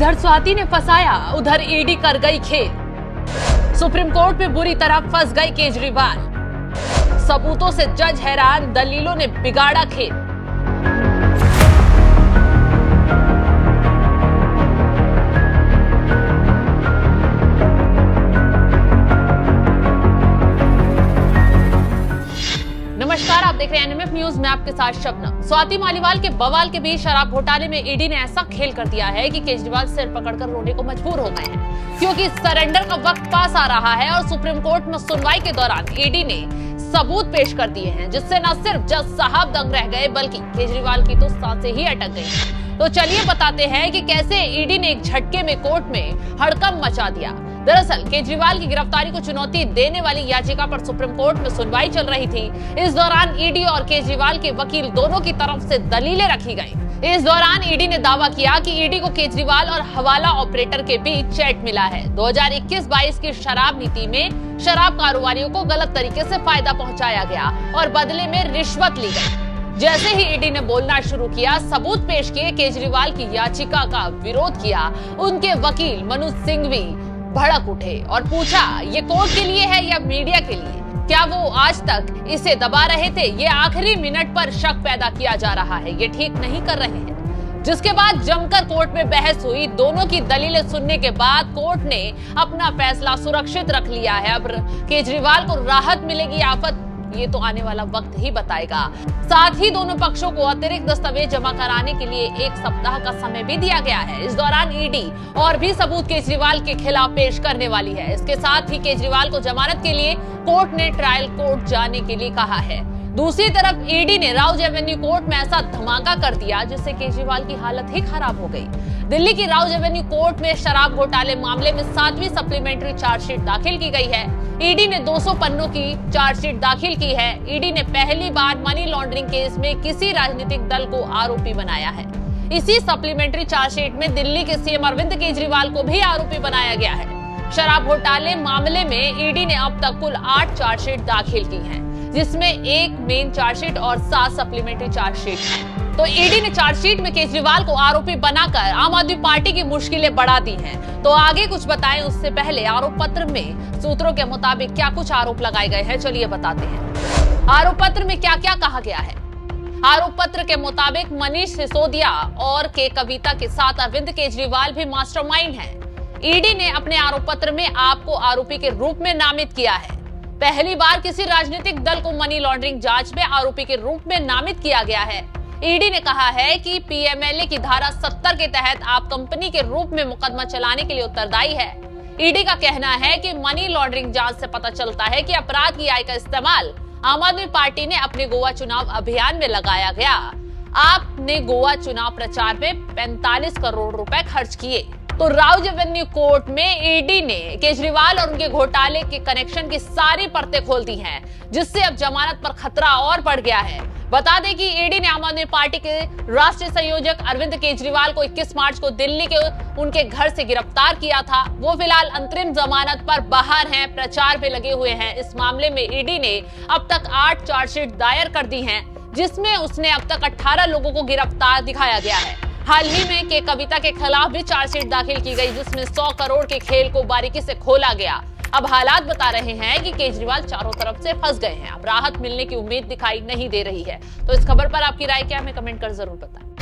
इधर स्वाति ने फंसाया, उधर ईडी कर गई खेल। सुप्रीम कोर्ट में बुरी तरह फंस गए केजरीवाल। सबूतों से जज हैरान, दलीलों ने बिगाड़ा खेल। नमस्कार, आप देख रहे हैं एनएमएफ न्यूज में आपके साथ शबनम। स्वाति मालीवाल के बवाल के बीच शराब घोटाले में ईडी ने ऐसा खेल कर दिया है कि केजरीवाल सिर पकड़कर रोने को मजबूर हो गए हैं, क्योंकि सरेंडर का वक्त पास आ रहा है और सुप्रीम कोर्ट में सुनवाई के दौरान ईडी ने सबूत पेश कर दिए हैं, जिससे न सिर्फ जज साहब दंग रह गए बल्कि केजरीवाल की तो सांसें ही अटक गई। तो चलिए बताते हैं कि कैसे ईडी ने एक झटके में कोर्ट में हड़कंप मचा दिया। दरअसल केजरीवाल की गिरफ्तारी को चुनौती देने वाली याचिका पर सुप्रीम कोर्ट में सुनवाई चल रही थी। इस दौरान ईडी और केजरीवाल के वकील दोनों की तरफ से दलीलें रखी गई। इस दौरान ईडी ने दावा किया कि ईडी को केजरीवाल और हवाला ऑपरेटर के बीच चैट मिला है। 2021-22 की शराब नीति में शराब कारोबारियों को गलत तरीके से फायदा पहुंचाया गया और बदले में रिश्वत ली गई। जैसे ही ईडी ने बोलना शुरू किया, सबूत पेश किए, केजरीवाल की याचिका का विरोध किया, उनके वकील मनोज सिंघवी भड़क उठे और पूछा, ये कोर्ट के लिए है या मीडिया के लिए? क्या वो आज तक इसे दबा रहे थे? ये आखिरी मिनट पर शक पैदा किया जा रहा है, ये ठीक नहीं कर रहे हैं। जिसके बाद जमकर कोर्ट में बहस हुई। दोनों की दलीलें सुनने के बाद कोर्ट ने अपना फैसला सुरक्षित रख लिया है। अब केजरीवाल को राहत मिलेगी, आफत ये तो आने वाला वक्त ही बताएगा। साथ ही दोनों पक्षों को अतिरिक्त दस्तावेज जमा कराने के लिए 1 सप्ताह का समय भी दिया गया है। इस दौरान ईडी और भी सबूत केजरीवाल के खिलाफ पेश करने वाली है। इसके साथ ही केजरीवाल को जमानत के लिए कोर्ट ने ट्रायल कोर्ट जाने के लिए कहा है। दूसरी तरफ ईडी ने राउज एवेन्यू कोर्ट में ऐसा धमाका कर दिया जिससे केजरीवाल की हालत ही खराब हो गई। दिल्ली की राउज एवेन्यू कोर्ट में शराब घोटाले मामले में 7वीं सप्लीमेंट्री चार्जशीट दाखिल की गई है। ईडी ने 200 पन्नों की चार्जशीट दाखिल की है। ईडी ने पहली बार मनी लॉन्ड्रिंग केस में किसी राजनीतिक दल को आरोपी बनाया है। इसी सप्लीमेंट्री चार्जशीट में दिल्ली के सीएम अरविंद केजरीवाल को भी आरोपी बनाया गया है। शराब घोटाले मामले में ईडी ने अब तक कुल 8 चार्जशीट दाखिल की है, जिसमें 1 मेन चार्जशीट और 7 सप्लीमेंट्री चार्जशीट है। तो ईडी ने चार्जशीट में केजरीवाल को आरोपी बनाकर आम आदमी पार्टी की मुश्किलें बढ़ा दी हैं। तो आगे कुछ बताएं उससे पहले आरोप पत्र में सूत्रों के मुताबिक क्या कुछ आरोप लगाए गए हैं, चलिए बताते हैं। आरोप पत्र में क्या क्या कहा गया है। आरोप पत्र के मुताबिक मनीष सिसोदिया और के कविता के साथ अरविंद केजरीवाल भी मास्टरमाइंड हैं। ईडी ने अपने आरोप पत्र में आपको आरोपी के रूप में नामित किया है। पहली बार किसी राजनीतिक दल को मनी लॉन्ड्रिंग जांच में आरोपी के रूप में नामित किया गया है। ईडी ने कहा है कि पीएमएलए की धारा 70 के तहत आप कंपनी के रूप में मुकदमा चलाने के लिए उत्तरदायी है। ईडी का कहना है कि मनी लॉन्ड्रिंग जांच से पता चलता है कि अपराध की आय का इस्तेमाल आम आदमी पार्टी ने अपने गोवा चुनाव अभियान में लगाया गया। आपने गोवा चुनाव प्रचार में 45 करोड़ रुपए खर्च किए। तो राउज एवेन्यू कोर्ट में ईडी ने केजरीवाल और उनके घोटाले के कनेक्शन की सारी परतें खोल दी हैं, जिससे अब जमानत पर खतरा और बढ़ गया है। बता दें कि ईडी ने आम आदमी पार्टी के राष्ट्रीय संयोजक अरविंद केजरीवाल को 21 मार्च को दिल्ली के उनके घर से गिरफ्तार किया था। वो फिलहाल अंतरिम जमानत पर बाहर हैं, प्रचार पे लगे हुए हैं। इस मामले में ईडी ने अब तक 8 चार्जशीट दायर कर दी हैं, जिसमें उसने अब तक 18 लोगों को गिरफ्तार दिखाया गया है। हाल ही में के कविता के खिलाफ भी चार्जशीट दाखिल की गई, जिसमें 100 करोड़ के खेल को बारीकी से खोला गया। अब हालात बता रहे हैं कि केजरीवाल चारों तरफ से फंस गए हैं। अब राहत मिलने की उम्मीद दिखाई नहीं दे रही है। तो इस खबर पर आपकी राय क्या है, हमें कमेंट कर जरूर बताएं।